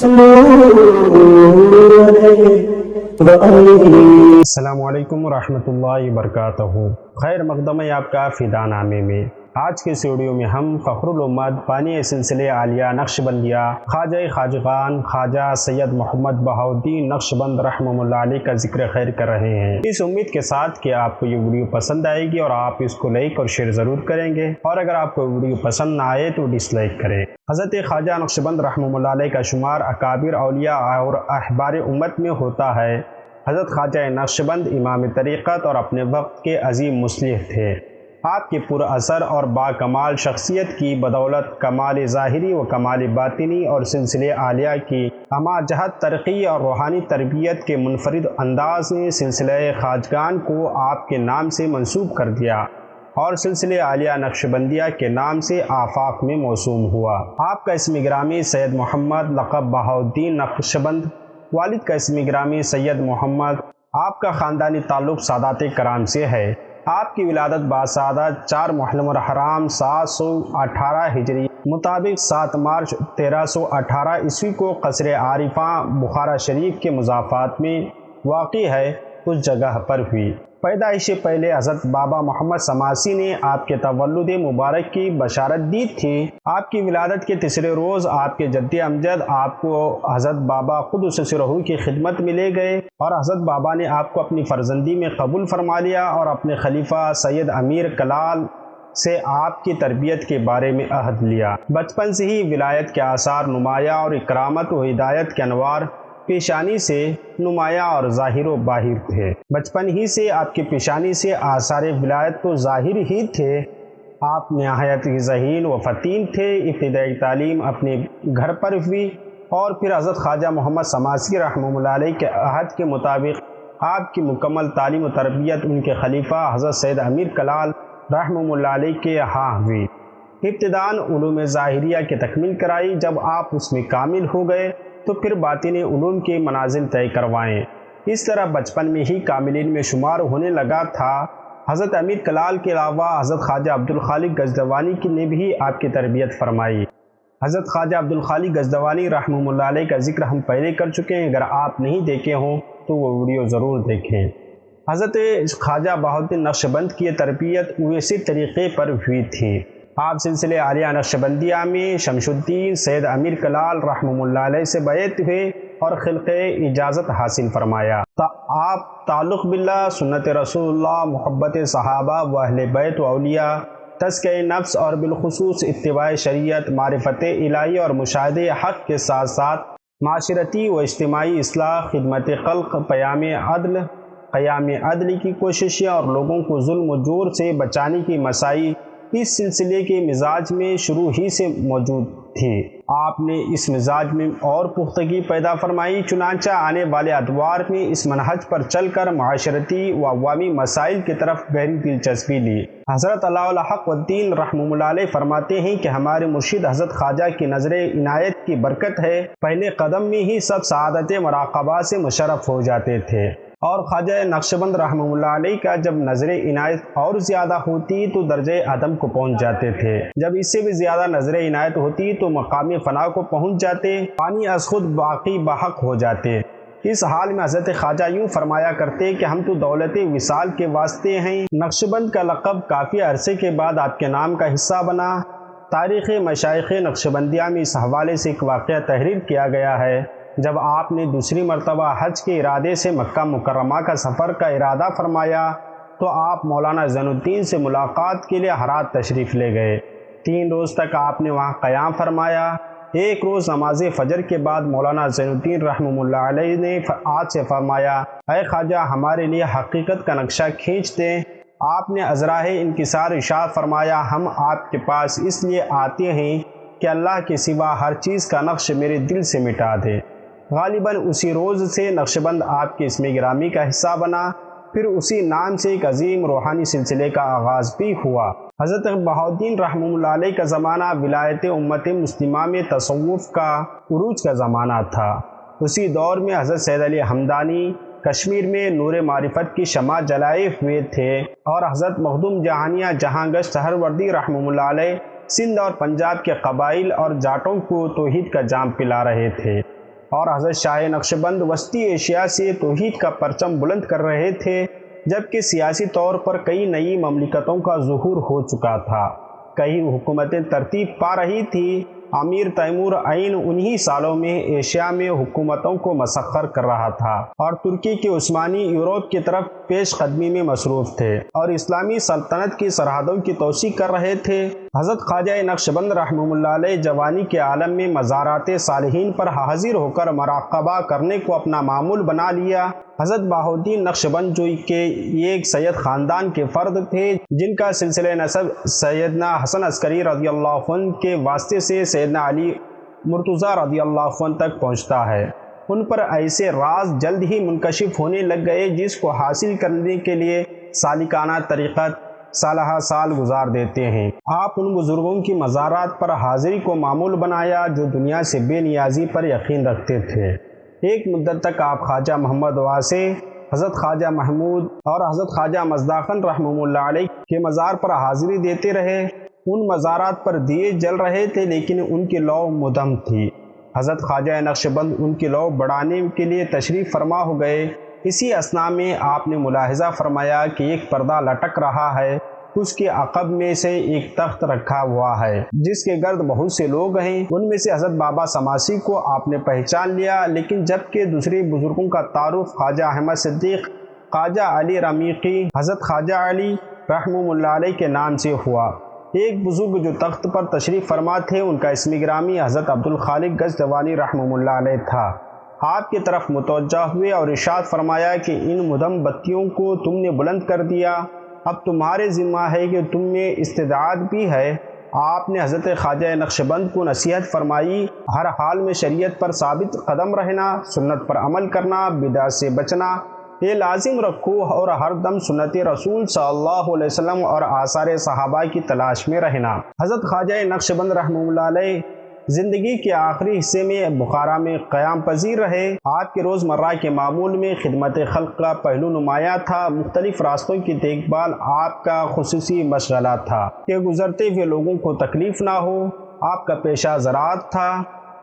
السلام علیکم ورحمۃ اللہ وبرکاتہ۔ خیر مقدم ہے آپ کا فدا نامے میں۔ آج کے اس ویڈیو میں ہم فخر الامت بانی سلسلے عالیہ نقشبندیہ خواجہ خواجگان خواجہ سید محمد بہاؤالدین نقشبند رحمہ اللہ علیہ کا ذکر خیر کر رہے ہیں، اس امید کے ساتھ کہ آپ کو یہ ویڈیو پسند آئے گی اور آپ اس کو لائک اور شیئر ضرور کریں گے، اور اگر آپ کو ویڈیو پسند نہ آئے تو ڈس لائک کریں۔ حضرت خواجہ نقشبند رحمہ اللہ علیہ کا شمار اکابر اولیاء اور احبار امت میں ہوتا ہے۔ حضرت خواجہ نقشبند امام طریقت اور اپنے وقت کے عظیم مصلح تھے۔ آپ کی پر اثر اور با کمال شخصیت کی بدولت کمال ظاہری و کمال باطنی اور سلسلے عالیہ کی ہمہ جہت ترقی اور روحانی تربیت کے منفرد انداز نے سلسلہ خواجگان کو آپ کے نام سے منسوب کر دیا اور سلسلے عالیہ نقشبندیہ کے نام سے آفاق میں موسوم ہوا۔ آپ کا اسم گرامی سید محمد، لقب بہاؤالدین نقشبند، والد کا اسم گرامی سید محمد۔ آپ کا خاندانی تعلق سادات کرام سے ہے۔ آپ کی ولادت باسعادت 4 محرم الحرام 718 ہجری مطابق 7 مارچ 1318 عیسوی کو قصر عارفاں بخارا شریف کے مضافات میں واقع ہے اس جگہ پر ہوئی۔ پیدائش سے پہلے حضرت بابا محمد سماسی نے آپ کے تولد مبارک کی بشارت دی تھی۔ آپ کی ولادت کے تیسرے روز آپ کے جد امجد آپ کو حضرت بابا قدس سرہ کی خدمت میں لے گئے اور حضرت بابا نے آپ کو اپنی فرزندی میں قبول فرما لیا اور اپنے خلیفہ سید امیر کلال سے آپ کی تربیت کے بارے میں عہد لیا۔ بچپن سے ہی ولایت کے آثار نمایاں اور اکرامت و ہدایت کے انوار پیشانی سے نمایاں اور ظاہر و باہر تھے۔ بچپن ہی سے آپ کی پیشانی سے آثار ولایت تو ظاہر ہی تھے۔ آپ نہایت ذہین و فطین تھے۔ ابتدائی تعلیم اپنے گھر پر ہوئی اور پھر حضرت خواجہ محمد سماسی رحمہ اللہ علیہ کے عہد کے مطابق آپ کی مکمل تعلیم و تربیت ان کے خلیفہ حضرت سید امیر کلال رحمہ اللہ علیہ کے ہاں ہوئی۔ ابتداً علوم ظاہریہ کی تکمیل کرائی۔ جب آپ اس میں کامل ہو گئے تو پھر باطنی علوم کے منازل طے کروائیں۔ اس طرح بچپن میں ہی کاملین میں شمار ہونے لگا تھا۔ حضرت امیر کلال کے علاوہ حضرت خواجہ عبدالخالق غزنوی نے بھی آپ کی تربیت فرمائی۔ حضرت خواجہ عبدالخالق غزنوی رحمہ اللہ علیہ کا ذکر ہم پہلے کر چکے ہیں، اگر آپ نہیں دیکھے ہوں تو وہ ویڈیو ضرور دیکھیں۔ حضرت خواجہ بہاؤالدین نقشبند کی تربیت اسی طریقے پر ہوئی تھی۔ آپ سلسلے عالیہ نقشبندیہ میں شمس الدین سید امیر کلال رحمہ اللہ علیہ سے بیعت ہوئے اور خلق اجازت حاصل فرمایا۔ آپ تعلق باللہ، سنت رسول اللہ، محبت صحابہ و اہل بیت و اولیاء، تزکیہ نفس اور بالخصوص اتباع شریعت، معرفت الہی اور مشاہدہ حق کے ساتھ ساتھ معاشرتی و اجتماعی اصلاح، خدمت خلق، قیام عدل کی کوششیں اور لوگوں کو ظلم و جور سے بچانے کی مساعی اس سلسلے کے مزاج میں شروع ہی سے موجود تھی۔ آپ نے اس مزاج میں اور پختگی پیدا فرمائی، چنانچہ آنے والے ادوار میں اس منہج پر چل کر معاشرتی و عوامی مسائل کی طرف گہری دلچسپی لی۔ حضرت علاء الحق الدین رحمہ اللہ علیہ فرماتے ہیں کہ ہمارے مرشد حضرت خواجہ کی نظر عنایت کی برکت ہے، پہلے قدم میں ہی سب سعادت مراقبہ سے مشرف ہو جاتے تھے، اور خواجہ نقشبند رحمہ اللہ علیہ کا جب نظر عنایت اور زیادہ ہوتی تو درجہ عدم کو پہنچ جاتے تھے، جب اس سے بھی زیادہ نظر عنایت ہوتی تو مقام فنا کو پہنچ جاتے، پانی از خود باقی بحق ہو جاتے۔ اس حال میں حضرت خواجہ یوں فرمایا کرتے کہ ہم تو دولت وصال کے واسطے ہیں۔ نقشبند کا لقب کافی عرصے کے بعد آپ کے نام کا حصہ بنا۔ تاریخ مشائخ نقشبندیہ میں اس حوالے سے ایک واقعہ تحریر کیا گیا ہے۔ جب آپ نے دوسری مرتبہ حج کے ارادے سے مکہ مکرمہ کا سفر کا ارادہ فرمایا تو آپ مولانا زین الدین سے ملاقات کے لیے ہرات تشریف لے گئے۔ 3 روز تک آپ نے وہاں قیام فرمایا۔ ایک روز نماز فجر کے بعد مولانا زین الدین رحمہ اللہ علیہ نے آپ سے فرمایا، اے خواجہ ہمارے لیے حقیقت کا نقشہ کھینچ دیں۔ آپ نے ازراہ انکسار ارشاد فرمایا، ہم آپ کے پاس اس لیے آتے ہیں کہ اللہ کے سوا ہر چیز کا نقش میرے دل سے مٹا دے۔ غالباً اسی روز سے نقشبند آپ کے اسم گرامی کا حصہ بنا، پھر اسی نام سے ایک عظیم روحانی سلسلے کا آغاز بھی ہوا۔ حضرت بہاؤالدین رحمہ اللہ علیہ کا زمانہ ولایت امت مسلمہ میں تصوف کا عروج کا زمانہ تھا۔ اسی دور میں حضرت سید علی حمدانی کشمیر میں نور معرفت کی شمع جلائے ہوئے تھے، اور حضرت مخدوم جہانیہ جہاں گشت سہروردی رحمہ اللہ علیہ سندھ اور پنجاب کے قبائل اور جاٹوں کو توحید کا جام پلا رہے تھے۔ اور حضرت شاہ نقشبند وسطی ایشیا سے توحید کا پرچم بلند کر رہے تھے، جبکہ سیاسی طور پر کئی نئی مملکتوں کا ظہور ہو چکا تھا، کئی حکومتیں ترتیب پا رہی تھیں۔ امیر تیمور عین انہی سالوں میں ایشیا میں حکومتوں کو مسخر کر رہا تھا اور ترکی کے عثمانی یورپ کی طرف پیش قدمی میں مصروف تھے اور اسلامی سلطنت کی سرحدوں کی توسیع کر رہے تھے۔ حضرت خواجہ نقشبند رحمہ اللہ علیہ جوانی کے عالم میں مزارات صالحین پر حاضر ہو کر مراقبہ کرنے کو اپنا معمول بنا لیا۔ حضرت بہاؤالدین نقشبند جو کہ ایک سید خاندان کے فرد تھے، جن کا سلسلہ نسب سیدنا حسن عسکری رضی اللہ عنہ کے واسطے سے سیدنا علی مرتضیٰ رضی اللہ عنہ تک پہنچتا ہے، ان پر ایسے راز جلد ہی منکشف ہونے لگ گئے جس کو حاصل کرنے کے لیے سالکانہ طریقت سالہ سال گزار دیتے ہیں۔ آپ ان بزرگوں کی مزارات پر حاضری کو معمول بنایا جو دنیا سے بے نیازی پر یقین رکھتے تھے۔ ایک مدت تک آپ خواجہ محمد واسع، حضرت خواجہ محمود اور حضرت خواجہ مصداقن رحمہ اللہ علیہ کے مزار پر حاضری دیتے رہے۔ ان مزارات پر دیے جل رہے تھے لیکن ان کی لو مدھم تھی۔ حضرت خواجہ نقشبند ان کی لو بڑھانے کے لیے تشریف فرما ہو گئے۔ اسی اثناء میں آپ نے ملاحظہ فرمایا کہ ایک پردہ لٹک رہا ہے، اس کے عقب میں سے ایک تخت رکھا ہوا ہے جس کے گرد بہت سے لوگ ہیں۔ ان میں سے حضرت بابا سماسی کو آپ نے پہچان لیا، لیکن جبکہ دوسرے بزرگوں کا تعارف خواجہ احمد صدیق، خواجہ علی رمیقی، حضرت خواجہ علی رحمہ اللہ علیہ کے نام سے ہوا۔ ایک بزرگ جو تخت پر تشریف فرما تھے، ان کا اسم گرامی حضرت عبدالخالق غزنوی رحمہ اللہ علیہ تھا۔ آپ کی طرف متوجہ ہوئے اور ارشاد فرمایا کہ ان مدھم بتیوں کو تم نے بلند کر دیا، اب تمہارے ذمہ ہے کہ تم میں استعداد بھی ہے۔ آپ نے حضرت خواجہ نقشبند کو نصیحت فرمائی، ہر حال میں شریعت پر ثابت قدم رہنا، سنت پر عمل کرنا، بدعت سے بچنا یہ لازم رکھو اور ہر دم سنت رسول صلی اللہ علیہ وسلم اور آثار صحابہ کی تلاش میں رہنا۔ حضرت خواجہ نقشبند رحمہ اللہ علیہ زندگی کے آخری حصے میں بخارا میں قیام پذیر رہے۔ آپ کے روزمرہ کے معمول میں خدمت خلق کا پہلو نمایاں تھا۔ مختلف راستوں کی دیکھ بھال آپ کا خصوصی مشغلہ تھا کہ گزرتے ہوئے لوگوں کو تکلیف نہ ہو۔ آپ کا پیشہ زراعت تھا،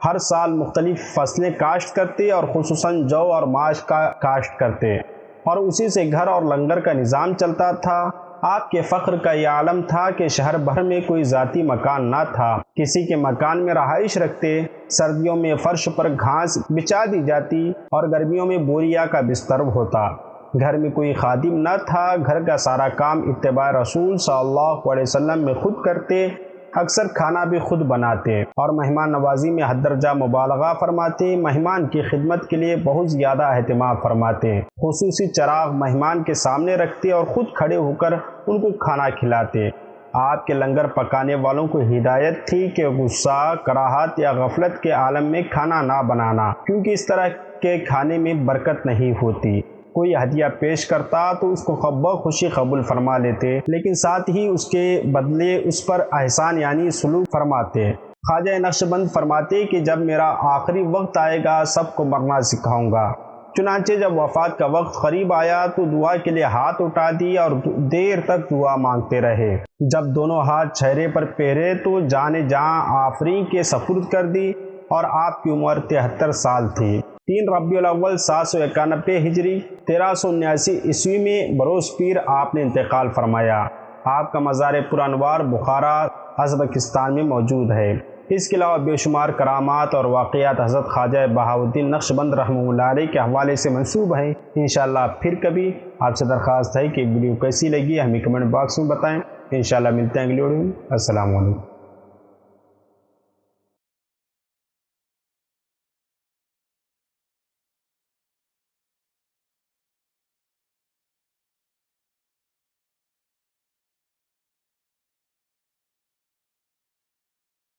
ہر سال مختلف فصلیں کاشت کرتے اور خصوصاً جو اور ماش کا کاشت کرتے اور اسی سے گھر اور لنگر کا نظام چلتا تھا۔ آپ کے فخر کا یہ عالم تھا کہ شہر بھر میں کوئی ذاتی مکان نہ تھا، کسی کے مکان میں رہائش رکھتے، سردیوں میں فرش پر گھاس بچھا دی جاتی اور گرمیوں میں بوریا کا بستر ہوتا۔ گھر میں کوئی خادم نہ تھا، گھر کا سارا کام اتباع رسول صلی اللہ علیہ وسلم میں خود کرتے، اکثر کھانا بھی خود بناتے اور مہمان نوازی میں حد درجہ مبالغہ فرماتے، مہمان کی خدمت کے لیے بہت زیادہ اہتمام فرماتے، خصوصی چراغ مہمان کے سامنے رکھتے اور خود کھڑے ہو کر ان کو کھانا کھلاتے۔ آپ کے لنگر پکانے والوں کو ہدایت تھی کہ غصہ، کراہت یا غفلت کے عالم میں کھانا نہ بنانا، کیونکہ اس طرح کے کھانے میں برکت نہیں ہوتی۔ کوئی ہدیہ پیش کرتا تو اس کو خوشی قبول فرما لیتے، لیکن ساتھ ہی اس کے بدلے اس پر احسان یعنی سلوک فرماتے۔ خواجہ نقشبند فرماتے کہ جب میرا آخری وقت آئے گا سب کو مرنا سکھاؤں گا۔ چنانچہ جب وفات کا وقت قریب آیا تو دعا کے لیے ہاتھ اٹھا دی اور دیر تک دعا مانگتے رہے۔ جب دونوں ہاتھ چہرے پر پہرے تو جان جہاں آفرین کے سپرد کر دی اور آپ کی عمر 73 سال تھی۔ 3 ربیع الاول 791 ہجری 1379 عیسوی میں بروز پیر آپ نے انتقال فرمایا۔ آپ کا مزار پرانوار بخارا ازبکستان میں موجود ہے۔ اس کے علاوہ بے شمار کرامات اور واقعات حضرت خواجہ بہاؤالدین نقشبند رحمہ اللہ علیہ کے حوالے سے منسوب ہیں۔ انشاءاللہ پھر کبھی آپ سے درخواست ہے کہ ویڈیو کیسی لگی ہمیں کمنٹ باکس میں بتائیں۔ انشاءاللہ ملتے ہیں اگلی ویڈیو میں۔ السلام علیکم۔